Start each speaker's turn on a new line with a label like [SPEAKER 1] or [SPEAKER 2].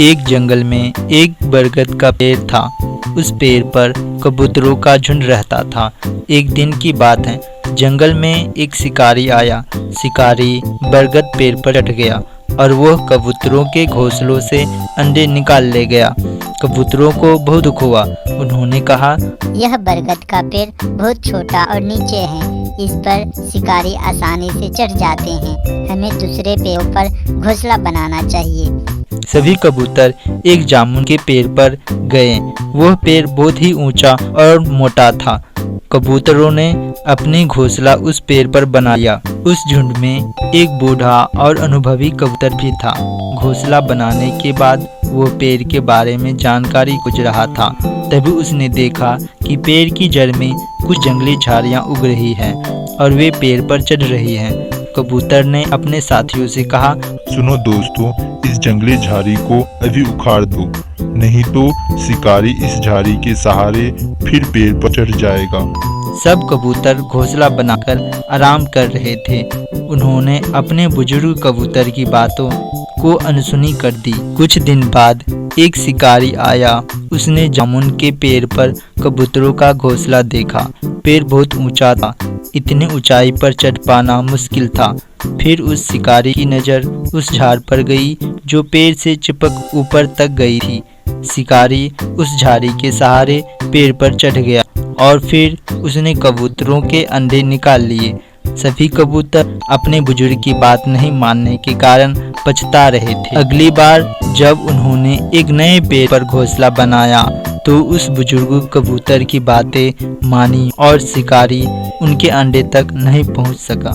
[SPEAKER 1] एक जंगल में एक बरगद का पेड़ था। उस पेड़ पर कबूतरों का झुंड रहता था। एक दिन की बात है, जंगल में एक शिकारी आया। शिकारी बरगद पेड़ पर चढ़ गया और वह कबूतरों के घोंसलों से अंडे निकाल ले गया। कबूतरों को बहुत दुख हुआ। उन्होंने कहा,
[SPEAKER 2] यह बरगद का पेड़ बहुत छोटा और नीचे है, इस पर शिकारी आसानी से चढ़ जाते हैं। हमें दूसरे पेड़ों पर घोंसला बनाना चाहिए।
[SPEAKER 1] सभी कबूतर एक जामुन के पेड़ पर गए। वह पेड़ बहुत ही ऊंचा और मोटा था। कबूतरों ने अपनी घोंसला उस पेड़ पर बना लिया। उस झुंड में एक बूढ़ा और अनुभवी कबूतर भी था। घोंसला बनाने के बाद वो पेड़ के बारे में जानकारी खोज रहा था। तभी उसने देखा कि पेड़ की जड़ में कुछ जंगली झाड़ियां उग रही हैं और वे पेड़ पर चढ़ रही हैं। कबूतर ने अपने साथियों से कहा,
[SPEAKER 3] सुनो दोस्तों, इस जंगली झाड़ी को अभी उखाड़ दो, नहीं तो शिकारी इस झाड़ी के सहारे फिर पेड़ पर चढ़ जाएगा।
[SPEAKER 1] सब कबूतर घोंसला बनाकर आराम कर रहे थे। उन्होंने अपने बुजुर्ग कबूतर की बातों को अनसुनी कर दी। कुछ दिन बाद एक शिकारी आया। उसने जामुन के पेड़ पर कबूतरों का घोंसला देखा। पेड़ बहुत ऊंचा था, इतनी ऊंचाई पर चढ़ पाना मुश्किल था। फिर उस शिकारी की नज़र उस झाड़ पर गई जो पेड़ से चिपक ऊपर तक गई थी। शिकारी उस झाड़ी के सहारे पेड़ पर चढ़ गया और फिर उसने कबूतरों के अंडे निकाल लिए। सभी कबूतर अपने बुजुर्ग की बात नहीं मानने के कारण पछता रहे थे। अगली बार जब उन्होंने एक नए पेड़ पर घोंसला बनाया तो उस बुजुर्ग कबूतर की बातें मानी और शिकारी उनके अंडे तक नहीं पहुंच सका।